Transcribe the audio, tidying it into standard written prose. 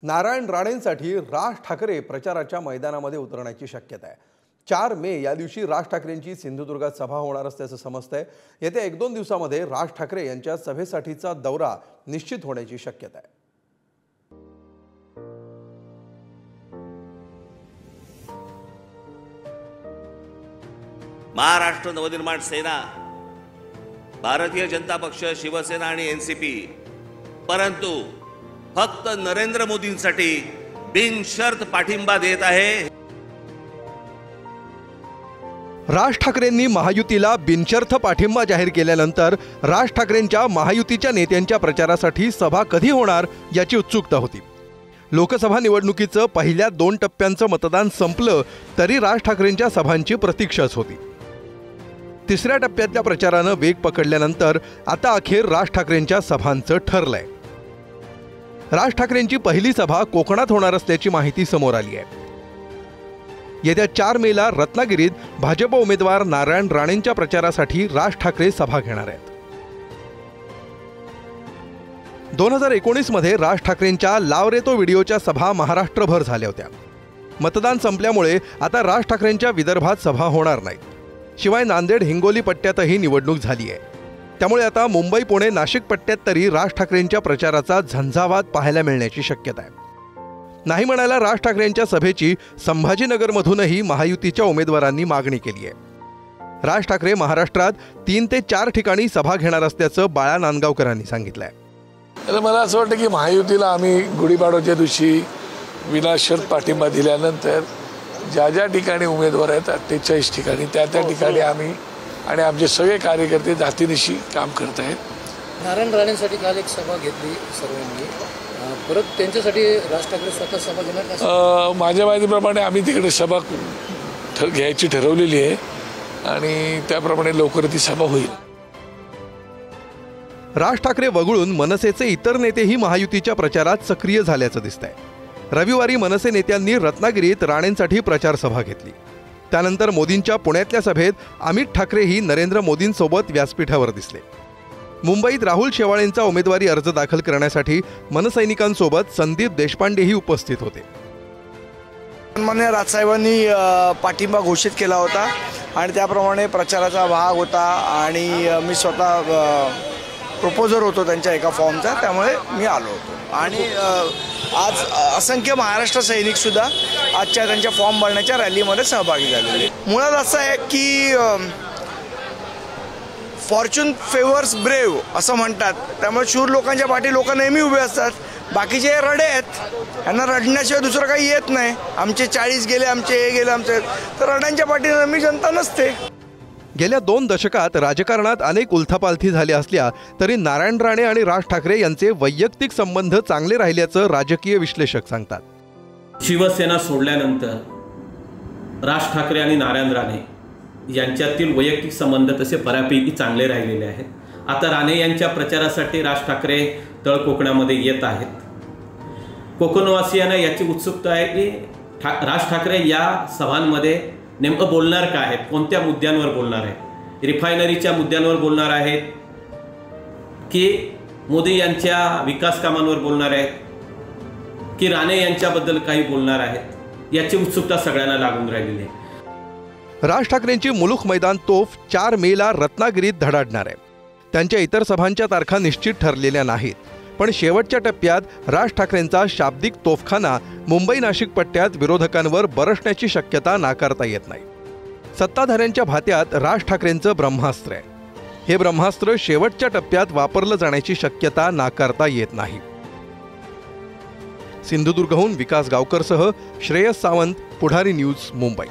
नारायण राणेंसाठी राज ठाकरे प्रचाराच्या मैदानामध्ये उतरण्याची शक्यता आहे। 4 मे या दिवशी राज ठाकरेंची सिंधुदुर्गात सभा होणार असल्याचं समजतंय। येत्या 1-2 दिवसांमध्ये राज ठाकरे यांच्या सभेसाठीचा दौरा निश्चित होण्याची शक्यता आहे। महाराष्ट्र नवनिर्माण सेना, भारतीय जनता पक्ष, शिवसेना आणि एनसीपी, परंतु फक्त नरेंद्र मोदींसाठी बिनशर्त पाठिंबा देत आहे। राज ठाकरेंनी महायुतीला बिनशर्त पाठिंबा जाहीर केल्यानंतर राज ठाकरेंच्या महायुतीच्या नेत्यांच्या प्रचारासाठी सभा कधी होणार याची उत्सुकता होती। लोकसभा निवडणुकीचं पहिल्या 2 टप्प्यांचं मतदान संपलं तरी राज ठाकरेंच्या सभांची प्रतीक्षाच होती। तिसऱ्या टप्प्यातल्या प्रचारानं वेग पकडल्यानंतर आता अखेर राज ठाकरेंच्या सभांचं ठरलंय। राज ठाकरेंची पहिली सभा कोकणात होणार असल्याची माहिती समोर आली आहे। येत्या 4 मेला रत्नागिरीत भाजप उमेदवार नारायण राणेंच्या प्रचारासाठी राज ठाकरे सभा घेणार आहेत। 2019 मध्ये राज ठाकरेंच्या लाव रे तो व्हिडिओच्या सभा महाराष्ट्रभर झाल्या होत्या। मतदान संपल्यामुळे आता राज ठाकरेंच्या विदर्भात सभा होणार नाहीत। शिवाय नांदेड हिंगोली पट्ट्यातही निवडणूक झाली आहे। त्यामुळे आता मुंबई पुणे नाशिक पट्ट्यात तरी राज ठाकरेंच्या प्रचाराचा झंझावात पाहायला मिळण्याची शक्यता आहे। नाही म्हणायला राज ठाकरेंच्या सभेची संभाजीनगरमधूनही महायुतीच्या उमेदवारांनी मागणी केली आहे। राज ठाकरे महाराष्ट्रात 3 ते 4 ठिकाणी सभा घेणार असल्याचं बाळा नांदगावकरांनी सांगितलंय। मला असं वाटतं की महायुतीला आम्ही गुढीपाडव्याच्या दिवशी विनाशर्त पाठिंबा दिल्यानंतर ज्या ठिकाणी उमेदवार आहेत 48 ठिकाणी त्या ठिकाणी आम्ही आणि आमचे सगळे कार्यकर्ते जातीनिशी काम करत आहेत। नारायण राणेंसाठी काल एक सभा घेतली सर्वांनी, परत त्यांच्यासाठी राज ठाकरे स्वतः सभा घेणार का? माझ्या माहितीप्रमाणे आम्ही तिकडे सभा घ्यायची ठरवलेली आहे आणि त्याप्रमाणे लवकर ती सभा होईल। राज ठाकरे वगळून मनसेचे इतर नेतेही महायुतीच्या प्रचारात सक्रिय झाल्याचं दिसतंय। रविवारी मनसे नेत्यांनी रत्नागिरीत राणेंसाठी प्रचार सभा घेतली। त्यानंतर मोदींच्या पुण्यातल्या सभेत अमित ठाकरेही नरेंद्र मोदींसोबत व्यासपीठावर दिसले। मुंबईत राहुल शेवाळेंचा उमेदवारी अर्ज दाखल करण्यासाठी मनसैनिकांसोबत संदीप देशपांडेही उपस्थित होते। सन्माननीय राजसाहेबांनी पाठिंबा घोषित केला होता आणि त्याप्रमाणे प्रचाराचा भाग होता आणि मी स्वतः प्रपोजर होतो त्यांच्या एका फॉर्मचा, त्यामुळे मी आलो होतो। आणि आज असंख्य महाराष्ट्र सैनिक सुद्धा आजच्या त्यांच्या फॉर्म भरण्याच्या रॅलीमध्ये सहभागी झालेले। मुळात असं आहे की फॉर्च्यून फेवर्स ब्रेव असं म्हणतात, त्यामुळे शूर लोकांच्या पाठी लोक नेहमी उभे असतात। बाकीचे रडे आहेत, यांना रडण्याशिवाय दुसरं काही येत नाही। आमचे 40 गेले, आमचे हे गेले, आमचे, तर रड्यांच्या पाठी नेहमी जनता नसते। गेल्या 2 दशकात राजकारणात अनेक उलथापालथी झाल्या असल्या तरी नारायण राणे आणि राज ठाकरे यांचे वैयक्तिक संबंध चांगले राहिल्याचं राजकीय विश्लेषक सांगतात। शिवसेना सोडल्यानंतर राज ठाकरे आणि नारायण राणे यांच्यातील वैयक्तिक संबंध तसे बऱ्यापैकी चांगले राहिलेले आहेत। आता राणे यांच्या प्रचारासाठी राज ठाकरे तळ कोकणामध्ये येत आहेत। कोकणवासियांना याची उत्सुकता आहे की राज ठाकरे या सभांमध्ये नेमकं बोलणार काय आहेत, कोणत्या मुद्द्यांवर बोलणार आहेत? रिफायनरीच्या मुद्द्यांवर बोलणार आहेत की मोदी यांच्या विकास कामांवर बोलणार आहेत की राणे यांच्याबद्दल काही बोलणार आहेत? याची उत्सुकता सगळ्यांना लागून राहिलेली आहे। राज ठाकरेंची मुलुख मैदान तोफ 4 मेला रत्नागिरीत धडाडणार आहे। त्यांच्या इतर सभांच्या तारखा निश्चित ठरलेल्या नाहीत, पण शेवटच्या टप्प्यात राज ठाकरेंचा शाब्दिक तोफखाना मुंबई नाशिक पट्ट्यात विरोधकांवर बरसण्याची शक्यता नाकारता येत नाही। सत्ताधाऱ्यांच्या भात्यात राज ठाकरेंचं ब्रह्मास्त्र आहे। हे ब्रह्मास्त्र शेवटच्या टप्प्यात वापरलं जाण्याची शक्यता नाकारता येत नाही। सिंधुदुर्गहून विकास गावकरसह श्रेयस सावंत, पुढारी न्यूज, मुंबई।